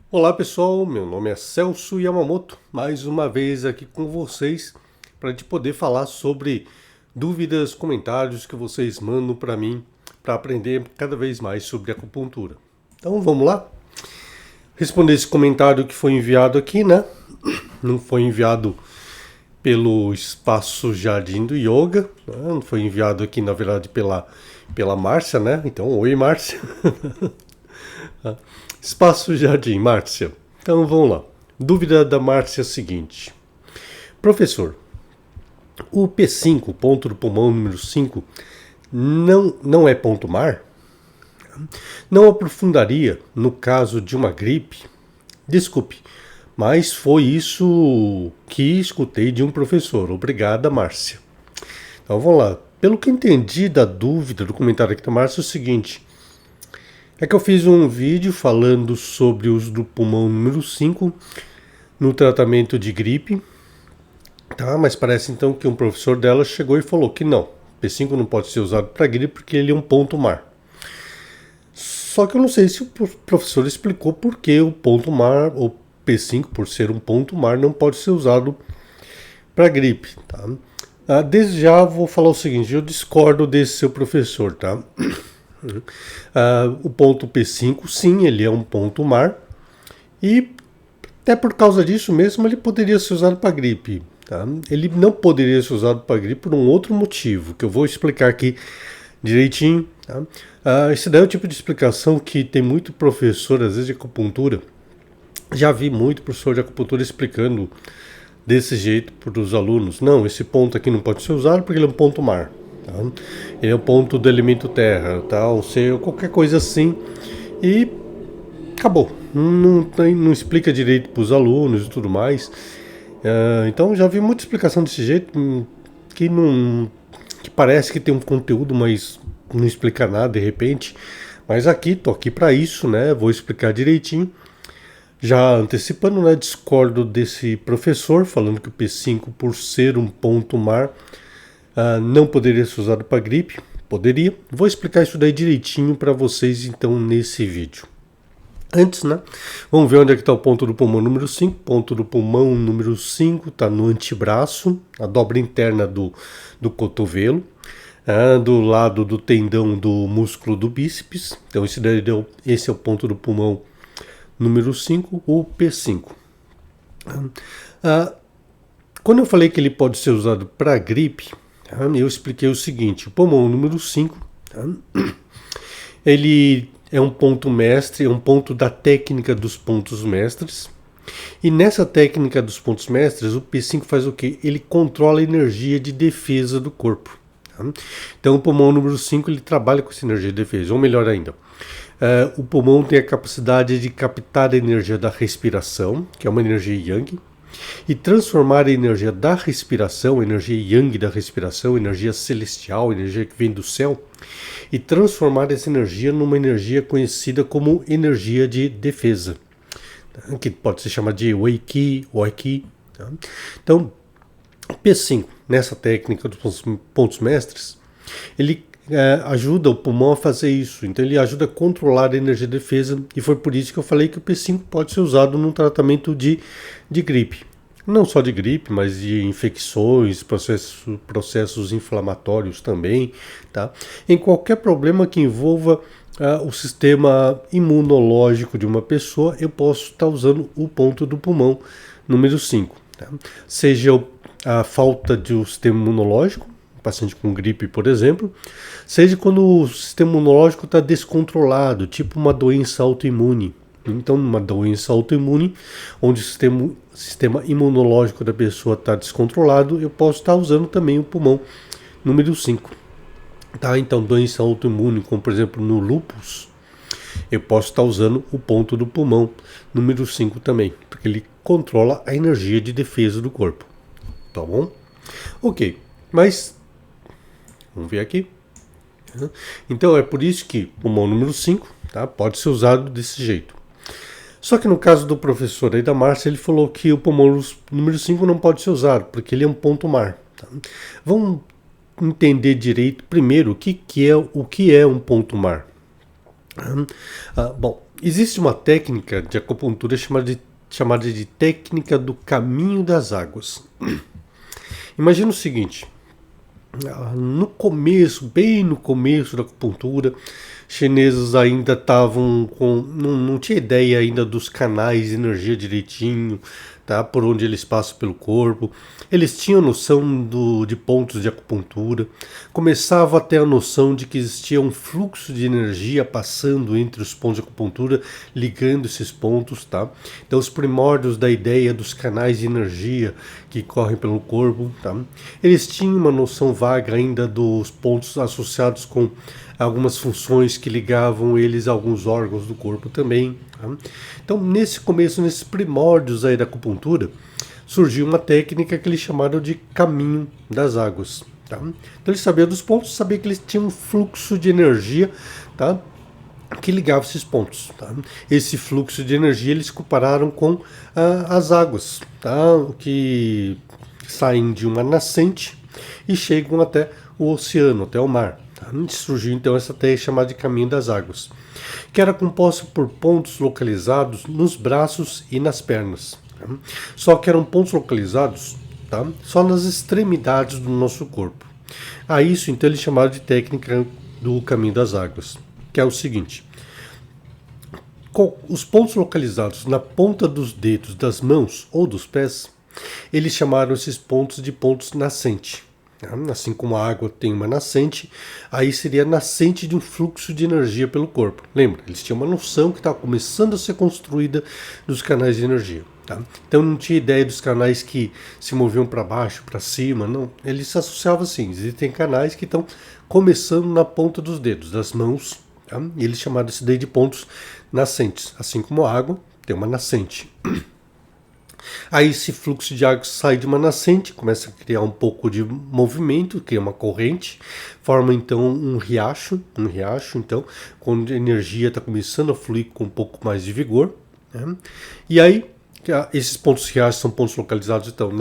Olá pessoal, meu nome é Celso Yamamoto, mais uma vez aqui com vocês para a gente poder falar sobre dúvidas, comentários que vocês mandam para mim para aprender cada vez mais sobre acupuntura. Então vamos lá? Responder esse comentário que foi enviado aqui, né? Não foi enviado pelo Espaço Jardim do Yoga, né? Não foi enviado aqui na verdade pela Márcia, né? Então, oi Márcia. Espaço Jardim, Márcia. Então vamos lá. Dúvida da Márcia é a seguinte: professor, o P5, ponto do pulmão número 5, não é ponto mar? Não aprofundaria no caso de uma gripe? Desculpe, mas foi isso que escutei de um professor. Obrigada, Márcia. Então vamos lá. Pelo que entendi da dúvida do comentário aqui da Márcia é o seguinte: é que eu fiz um vídeo falando sobre o uso do pulmão número 5 no tratamento de gripe, tá? Mas parece então que um professor dela chegou e falou que não, P5 não pode ser usado para gripe porque ele é um ponto mar. Só que eu não sei se o professor explicou por que o ponto mar, ou P5, por ser um ponto mar, não pode ser usado para gripe, tá? Desde já vou falar o seguinte: eu discordo desse seu professor, tá? O ponto P5, sim, ele é um ponto mar e até por causa disso mesmo ele poderia ser usado para gripe. Tá? Ele não poderia ser usado para gripe por um outro motivo, que eu vou explicar aqui direitinho. Tá? Esse daí é o tipo de explicação que tem muito professor, às vezes de acupuntura. Já vi muito professor de acupuntura explicando desse jeito para os alunos. Não, esse ponto aqui não pode ser usado porque ele é um ponto mar. Tá? Ele é um ponto do elemento terra, tá? Ou seja, qualquer coisa assim. E acabou. Não explica direito para os alunos e tudo mais. Então já vi muita explicação desse jeito que não, que parece que tem um conteúdo, mas não explica nada de repente. Mas aqui, tô aqui para isso, né? Vou explicar direitinho. Já antecipando, né? Discordo desse professor falando que o P5, por ser um ponto mar, não poderia ser usado para gripe. Poderia. Vou explicar isso daí direitinho para vocês então nesse vídeo. Antes, né? Vamos ver onde é que está o ponto do pulmão número 5. Ponto do pulmão número 5 está no antebraço, a dobra interna do cotovelo, do lado do tendão do músculo do bíceps. Então esse é o ponto do pulmão número 5, o P5. Quando eu falei que ele pode ser usado para gripe, eu expliquei o seguinte: o pulmão número 5, ele é um ponto mestre, é um ponto da técnica dos pontos mestres. E nessa técnica dos pontos mestres, o P5 faz o quê? Ele controla a energia de defesa do corpo. Tá? Então o pulmão número 5 ele trabalha com essa energia de defesa, ou melhor ainda, o pulmão tem a capacidade de captar a energia da respiração, que é uma energia yang, e transformar a energia da respiração, energia yang da respiração, energia celestial, energia que vem do céu, e transformar essa energia numa energia conhecida como energia de defesa, tá? Que pode ser chamada de Wei Qi ou Qi. Tá? Então, P5, nessa técnica dos pontos mestres, ele ajuda o pulmão a fazer isso. Então ele ajuda a controlar a energia de defesa, e foi por isso que eu falei que o P5 pode ser usado num tratamento de gripe. Não só de gripe, mas de infecções, processos inflamatórios também. Tá? Em qualquer problema que envolva o sistema imunológico de uma pessoa, eu posso estar usando o ponto do pulmão número 5. Tá? Seja a falta de um sistema imunológico, paciente com gripe, por exemplo, seja quando o sistema imunológico está descontrolado, tipo uma doença autoimune. Então, numa doença autoimune, onde o sistema imunológico da pessoa está descontrolado, eu posso estar usando também o pulmão número 5. Tá? Então, doença autoimune, como por exemplo no lúpus, eu posso estar usando o ponto do pulmão número 5 também, porque ele controla a energia de defesa do corpo. Tá bom? Ok, mas vamos ver aqui. Então é por isso que o pulmão número 5, tá, pode ser usado desse jeito. Só que no caso do professor aí da Márcia, ele falou que o pulmão número 5 não pode ser usado, porque ele é um ponto mar. Tá? Vamos entender direito primeiro o que é um ponto mar. Bom, Existe uma técnica de acupuntura chamada de técnica do caminho das águas. Imagina o seguinte, no começo, bem no começo da acupuntura, chineses ainda estavam com. Não tinha ideia ainda dos canais de energia direitinho, tá? Por onde eles passam pelo corpo. Eles tinham noção de pontos de acupuntura. Começava a ter a noção de que existia um fluxo de energia passando entre os pontos de acupuntura, ligando esses pontos, tá? Então, os primórdios da ideia dos canais de energia que correm pelo corpo, tá? Eles tinham uma noção vaga ainda dos pontos associados com algumas funções que ligavam eles a alguns órgãos do corpo também. Tá? Então, nesse começo, nesses primórdios aí da acupuntura, surgiu uma técnica que eles chamaram de caminho das águas. Tá? Então, eles sabiam dos pontos, sabiam que eles tinham um fluxo de energia, tá? Que ligava esses pontos. Tá? Esse fluxo de energia eles compararam com as águas, tá? Que saem de uma nascente e chegam até o oceano, até o mar. Tá? Surgiu então essa técnica chamada de caminho das águas, que era composta por pontos localizados nos braços e nas pernas. Tá? Só que eram pontos localizados, tá? Só nas extremidades do nosso corpo. A isso então eles chamaram de técnica do caminho das águas, que é o seguinte: os pontos localizados na ponta dos dedos das mãos ou dos pés, eles chamaram esses pontos de pontos nascente. Assim como a água tem uma nascente, aí seria a nascente de um fluxo de energia pelo corpo. Lembra, eles tinham uma noção que estava começando a ser construída dos canais de energia. Tá? Então não tinha ideia dos canais que se moviam para baixo, para cima, não. Eles se associavam assim, existem canais que estão começando na ponta dos dedos, das mãos, tá? E eles chamaram isso daí de pontos nascentes, assim como a água tem uma nascente. Aí esse fluxo de água sai de uma nascente, começa a criar um pouco de movimento, cria uma corrente, forma então um riacho, então, quando a energia está começando a fluir com um pouco mais de vigor. Né? E aí, esses pontos riachos são pontos localizados então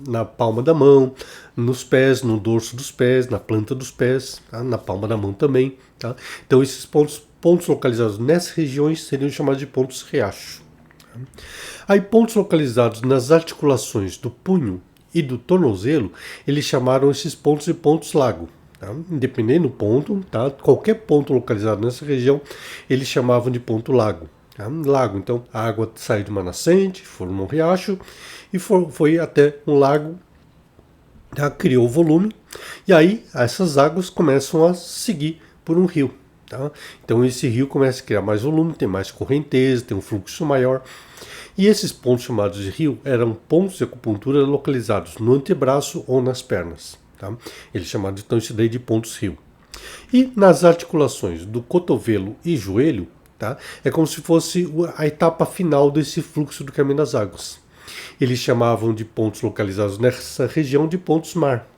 na palma da mão, nos pés, no dorso dos pés, na planta dos pés, tá? Na palma da mão também. Tá? Então esses pontos localizados nessas regiões seriam chamados de pontos riacho. Aí pontos localizados nas articulações do punho e do tornozelo, eles chamaram esses pontos de pontos lago. Tá? Independente do ponto, tá? Qualquer ponto localizado nessa região, eles chamavam de ponto lago. Tá? Lago, então a água sai de uma nascente, formou um riacho e foi até um lago, tá? Criou volume, e aí essas águas começam a seguir por um rio. Tá? Então esse rio começa a criar mais volume, tem mais correnteza, tem um fluxo maior. E esses pontos chamados de rio eram pontos de acupuntura localizados no antebraço ou nas pernas. Tá? Eles chamaram então isso daí de pontos rio. E nas articulações do cotovelo e joelho, tá? É como se fosse a etapa final desse fluxo do caminho das águas. Eles chamavam de pontos localizados nessa região de pontos mar.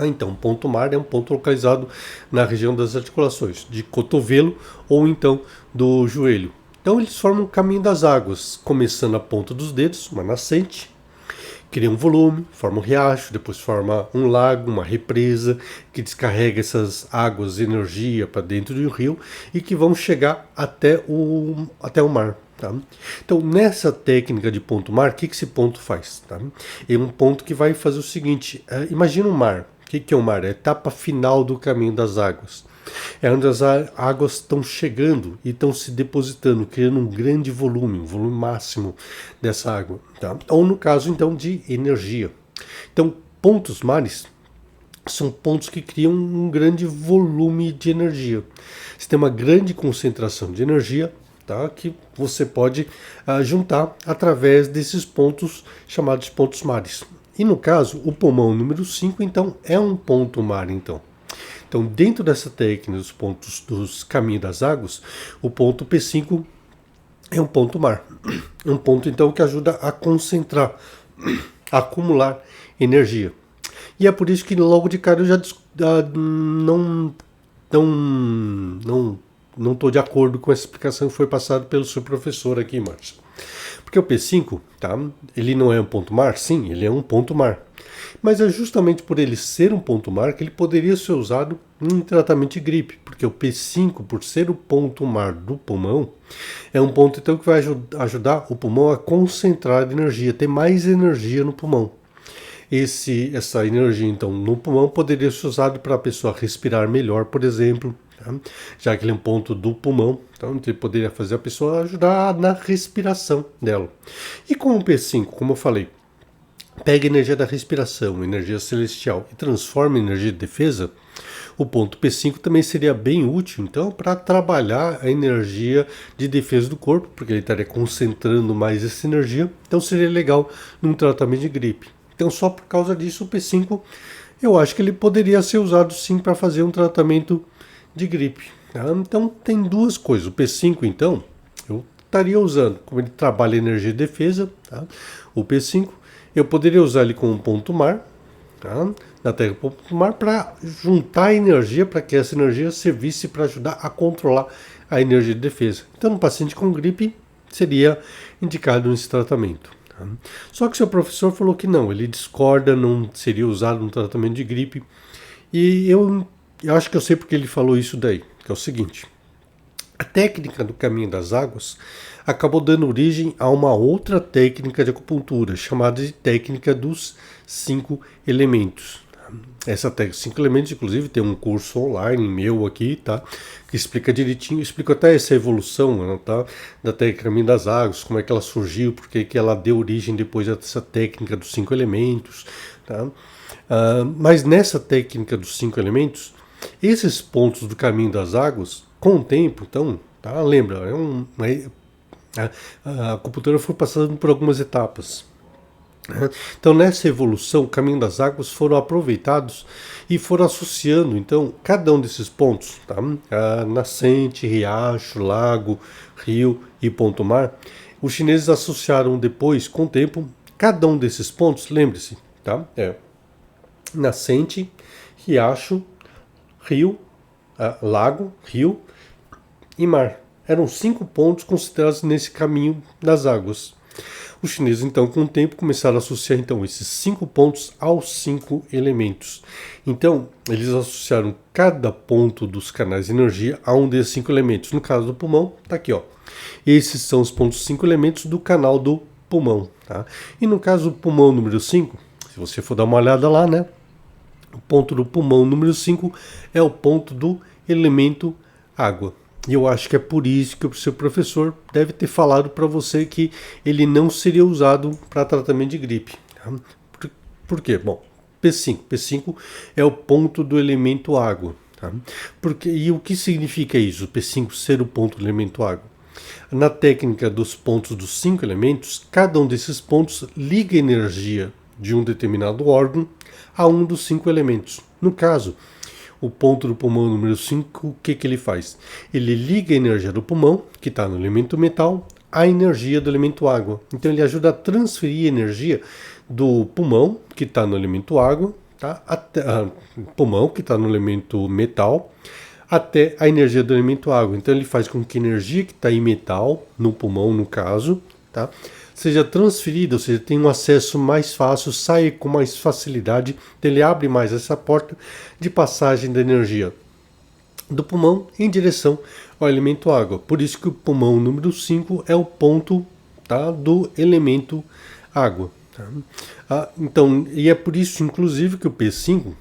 Então, ponto mar é um ponto localizado na região das articulações, de cotovelo ou então do joelho. Então eles formam o caminho das águas, começando na ponta dos dedos, uma nascente, cria um volume, forma um riacho, depois forma um lago, uma represa, que descarrega essas águas de energia para dentro do rio e que vão chegar até o mar. Tá? Então, nessa técnica de ponto mar, o que esse ponto faz? Tá? É um ponto que vai fazer o seguinte, imagina um mar. O que é o mar? É a etapa final do caminho das águas. É onde as águas estão chegando e estão se depositando, criando um grande volume, um volume máximo dessa água. Tá? Ou no caso, então, de energia. Então, pontos mares são pontos que criam um grande volume de energia. Você tem uma grande concentração de energia, tá? Que você pode juntar através desses pontos chamados de pontos mares. E no caso, o pulmão número 5, então, é um ponto mar, então. Então, dentro dessa técnica dos pontos dos caminhos das águas, o ponto P5 é um ponto mar. É um ponto, então, que ajuda a concentrar, a acumular energia. E é por isso que logo de cara eu já não estou de acordo com essa explicação que foi passada pelo seu professor aqui, Márcio. Porque o P5, tá? Ele não é um ponto mar? Sim, ele é um ponto mar. Mas é justamente por ele ser um ponto mar que ele poderia ser usado em tratamento de gripe, porque o P5, por ser o ponto mar do pulmão, é um ponto então que vai ajudar o pulmão a concentrar energia, ter mais energia no pulmão. Essa energia então no pulmão poderia ser usado para a pessoa respirar melhor, por exemplo, tá? Já que ele é um ponto do pulmão, então ele poderia fazer a pessoa ajudar na respiração dela. E com o P5, como eu falei, pega a energia da respiração, energia celestial, e transforma em energia de defesa, o ponto P5 também seria bem útil, então, para trabalhar a energia de defesa do corpo, porque ele estaria concentrando mais essa energia, então seria legal num tratamento de gripe. Então, só por causa disso, o P5, eu acho que ele poderia ser usado sim para fazer um tratamento de gripe. Tá? Então, tem duas coisas. O P5, então, eu estaria usando, como ele trabalha energia de defesa, tá? O P5, eu poderia usar ele como um ponto mar, tá? Na Terra ponto mar, para juntar energia, para que essa energia servisse para ajudar a controlar a energia de defesa. Então, no paciente com gripe, seria indicado nesse tratamento. Tá? Só que seu professor falou que não, ele discorda, não seria usado no tratamento de gripe. E eu acho que eu sei porque ele falou isso daí, que é o seguinte: a técnica do caminho das águas acabou dando origem a uma outra técnica de acupuntura, chamada de técnica dos 5 elementos. Essa técnica, 5 elementos, inclusive, tem um curso online meu aqui, tá? Que explica direitinho, explica até essa evolução, tá? Da técnica caminho das águas, como é que ela surgiu, porque que ela deu origem depois a essa técnica dos 5 elementos, tá? Mas nessa técnica dos 5 elementos, esses pontos do caminho das águas, com o tempo, então, tá? Lembra, a acupuntura foi passando por algumas etapas. Então, nessa evolução, o caminho das águas foram aproveitados e foram associando, então, cada um desses pontos, tá? Nascente, riacho, lago, rio e ponto mar. Os chineses associaram depois, com o tempo, cada um desses pontos, lembre-se, tá? Nascente, riacho, rio, lago, rio e mar. Eram 5 pontos considerados nesse caminho das águas. Os chineses, então, com o tempo, começaram a associar então, esses 5 pontos aos 5 elementos. Então, eles associaram cada ponto dos canais de energia a um desses 5 elementos. No caso do pulmão, está aqui, ó. Esses são os pontos 5 elementos do canal do pulmão. Tá? E no caso do pulmão número 5, se você for dar uma olhada lá, né? O ponto do pulmão número 5 é o ponto do elemento água. E eu acho que é por isso que o seu professor deve ter falado para você que ele não seria usado para tratamento de gripe. Tá? Por quê? Bom, P5. P5 é o ponto do elemento água. Tá? E o que significa isso, P5 ser o ponto do elemento água? Na técnica dos pontos dos 5 elementos, cada um desses pontos liga energia de um determinado órgão a um dos 5 elementos. No caso, o ponto do pulmão número 5, o que ele faz? Ele liga a energia do pulmão, que está no elemento metal, à energia do elemento água. Então ele ajuda a transferir energia do pulmão, que está no elemento água, tá? Pulmão, que está no elemento metal, até a energia do elemento água. Então ele faz com que a energia que está em metal, no pulmão no caso, tá? Seja transferida, ou seja, tem um acesso mais fácil, sai com mais facilidade, então ele abre mais essa porta de passagem da energia do pulmão em direção ao elemento água. Por isso que o pulmão número 5 é o ponto, tá, do elemento água. Tá? Então, e é por isso, inclusive, que o P5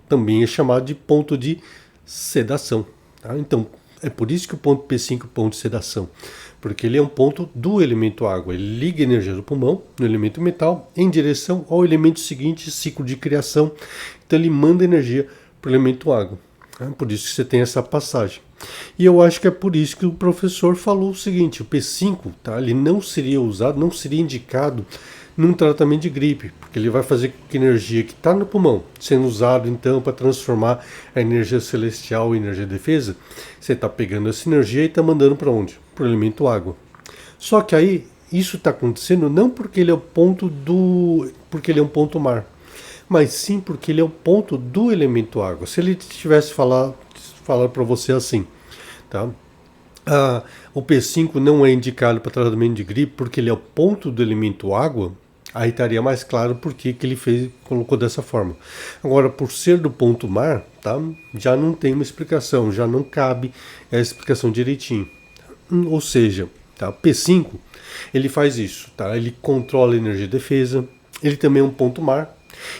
também é chamado de ponto de sedação. Tá? Então, é por isso que o ponto P5 é o ponto de sedação. Porque ele é um ponto do elemento água. Ele liga a energia do pulmão no elemento metal em direção ao elemento seguinte, ciclo de criação. Então ele manda energia para o elemento água. Por isso que você tem essa passagem. E eu acho que é por isso que o professor falou o seguinte: o P5, tá, ele não seria usado, não seria indicado num tratamento de gripe, porque ele vai fazer com que a energia que está no pulmão, sendo usado então para transformar a energia celestial em energia de defesa, você está pegando essa energia e está mandando para onde? Para o elemento água. Só que aí isso está acontecendo não porque ele é o ponto porque ele é um ponto mar, mas sim porque ele é o ponto do elemento água. Se ele tivesse falar para você assim, tá? O P5 não é indicado para tratamento de gripe porque ele é o ponto do elemento água. Aí estaria mais claro por que ele colocou dessa forma. Agora, por ser do ponto mar, tá? Já não tem uma explicação, já não cabe a explicação direitinho. Ou seja, tá? P5 ele faz isso, tá? Ele controla a energia de defesa, ele também é um ponto mar,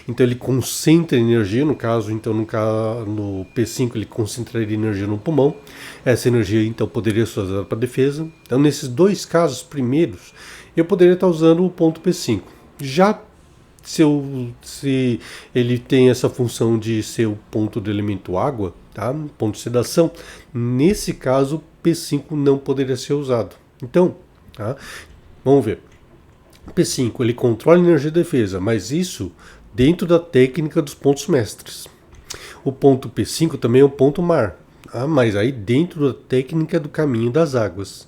então ele concentra energia, no caso, então no P5 ele concentraria energia no pulmão, essa energia então poderia ser usada para defesa. Então nesses dois casos primeiros, eu poderia estar usando o ponto P5. Já se ele tem essa função de ser o ponto do elemento água, tá? Ponto de sedação, nesse caso o P5 não poderia ser usado. Então, tá? Vamos ver. O P5 ele controla a energia de defesa, mas isso dentro da técnica dos pontos mestres. O ponto P5 também é o ponto mar, tá? Mas aí dentro da técnica do caminho das águas.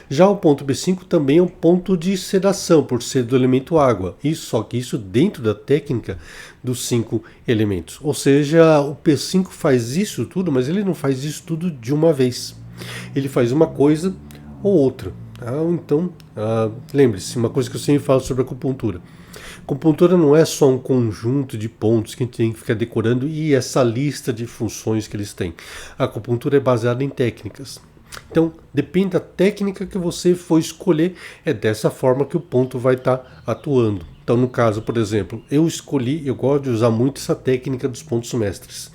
Já o ponto B5 também é um ponto de sedação, por ser do elemento água. Só que isso dentro da técnica dos 5 elementos. Ou seja, o P5 faz isso tudo, mas ele não faz isso tudo de uma vez. Ele faz uma coisa ou outra. Tá? Então, lembre-se, uma coisa que eu sempre falo sobre a acupuntura. Acupuntura não é só um conjunto de pontos que a gente tem que ficar decorando e essa lista de funções que eles têm. A acupuntura é baseada em técnicas. Então, depende da técnica que você for escolher, é dessa forma que o ponto vai estar atuando. Então, no caso, por exemplo, eu gosto de usar muito essa técnica dos pontos mestres.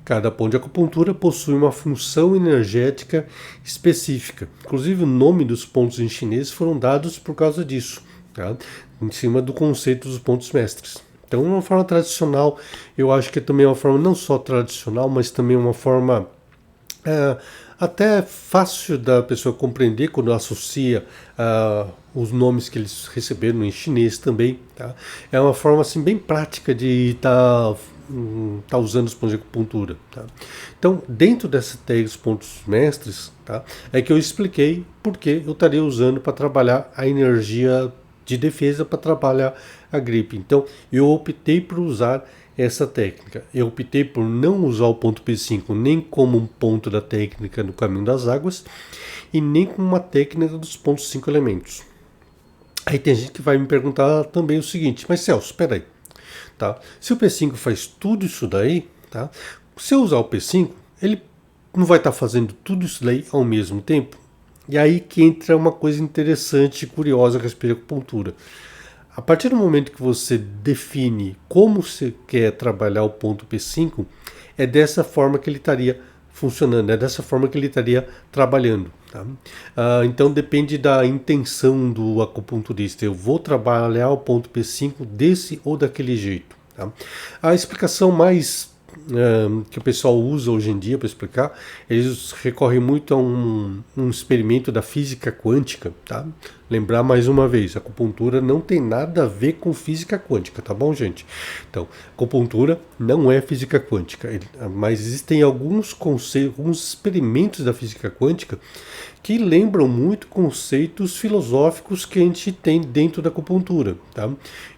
Cada ponto de acupuntura possui uma função energética específica. Inclusive, o nome dos pontos em chinês foram dados por causa disso, tá? Em cima do conceito dos pontos mestres. Então, uma forma tradicional, eu acho que é também uma forma não só tradicional, mas também uma forma até fácil da pessoa compreender quando associa os nomes que eles receberam em chinês também. Tá? É uma forma assim, bem prática de estar usando os pontos de acupuntura. Tá? Então, dentro dessa técnica dos pontos mestres, tá? É que eu expliquei porque eu estaria usando para trabalhar a energia de defesa, para trabalhar a gripe. Então, eu optei por usar essa técnica. Eu optei por não usar o ponto P5 nem como um ponto da técnica no caminho das águas e nem como uma técnica dos pontos 5 elementos. Aí tem gente que vai me perguntar também o seguinte, mas Celso, espera aí, tá? Se o P5 faz tudo isso daí, tá? Se eu usar o P5, ele não vai estar fazendo tudo isso daí ao mesmo tempo? E aí que entra uma coisa interessante e curiosa a respeito da acupuntura. A partir do momento que você define como você quer trabalhar o ponto P5, é dessa forma que ele estaria funcionando, é dessa forma que ele estaria trabalhando. Tá? Então depende da intenção do acupunturista. Eu vou trabalhar o ponto P5 desse ou daquele jeito. Tá? A explicação mais que o pessoal usa hoje em dia para explicar, eles recorrem muito a um experimento da física quântica, tá? Lembrar mais uma vez, a acupuntura não tem nada a ver com física quântica, tá bom, gente? Então, acupuntura não é física quântica, mas existem alguns conceitos, alguns experimentos da física quântica que lembram muito conceitos filosóficos que a gente tem dentro da acupuntura, tá?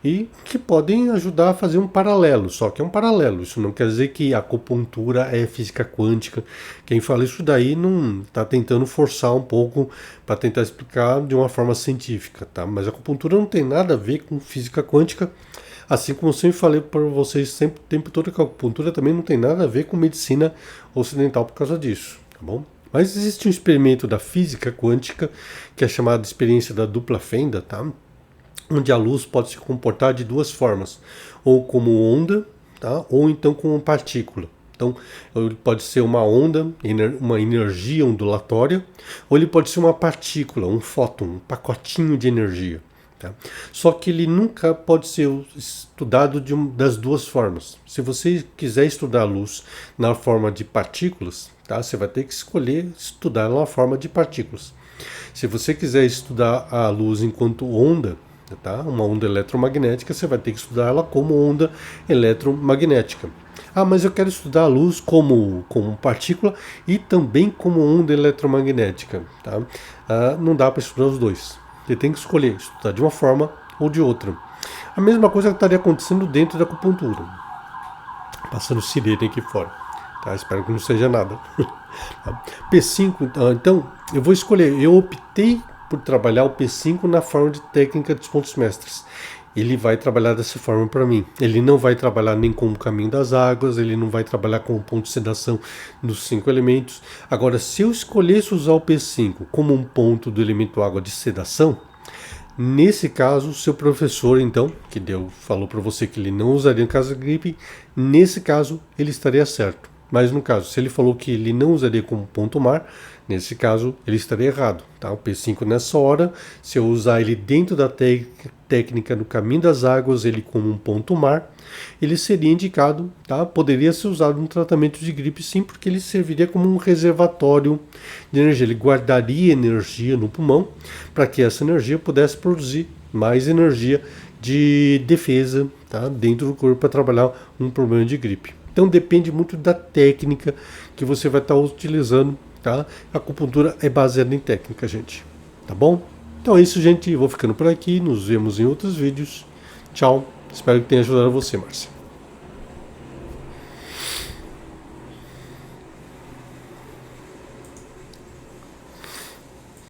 E que podem ajudar a fazer um paralelo, só que é um paralelo, isso não quer dizer que a acupuntura é física quântica. Quem fala isso daí não está tentando forçar um pouco para tentar explicar de uma forma científica, tá? Mas a acupuntura não tem nada a ver com física quântica, assim como eu sempre falei para vocês sempre, o tempo todo, que a acupuntura também não tem nada a ver com medicina ocidental por causa disso, tá bom? Mas existe um experimento da física quântica que é chamado de experiência da dupla fenda, tá? Onde a luz pode se comportar de duas formas, ou como onda, tá? Ou então como partícula. Então, ele pode ser uma onda, uma energia ondulatória, ou ele pode ser uma partícula, um fóton, um pacotinho de energia. Tá? Só que ele nunca pode ser estudado das duas formas. Se você quiser estudar a luz na forma de partículas, tá? Você vai ter que escolher estudar na forma de partículas. Se você quiser estudar a luz enquanto onda, tá? Uma onda eletromagnética, você vai ter que estudar ela como onda eletromagnética. Ah, mas eu quero estudar a luz como partícula e também como onda eletromagnética. Tá? Não dá para estudar os dois. Você tem que escolher, estudar de uma forma ou de outra. A mesma coisa que estaria acontecendo dentro da acupuntura. Passando sirene aqui fora. Tá? Espero que não seja nada. P5, então, eu vou escolher. Eu optei por trabalhar o P5 na forma de técnica dos pontos mestres. ele vai trabalhar dessa forma para mim. Ele não vai trabalhar nem com o caminho das águas, ele não vai trabalhar com o ponto de sedação dos 5 elementos. Agora, se eu escolhesse usar o P5 como um ponto do elemento água de sedação, nesse caso, seu professor, então, que falou para você que ele não usaria em caso de gripe, nesse caso ele estaria certo. Mas no caso, se ele falou que ele não usaria como ponto mar, nesse caso ele estaria errado. Tá? O P5 nessa hora, se eu usar ele dentro da técnica no caminho das águas, ele como um ponto mar, ele seria indicado, tá? Poderia ser usado no tratamento de gripe sim, porque ele serviria como um reservatório de energia. Ele guardaria energia no pulmão para que essa energia pudesse produzir mais energia de defesa, tá? Dentro do corpo para trabalhar um problema de gripe. Então depende muito da técnica que você vai estar utilizando, tá? A acupuntura é baseada em técnica, gente. Tá bom? Então é isso, gente. Eu vou ficando por aqui. Nos vemos em outros vídeos. Tchau. Espero que tenha ajudado você, Márcia.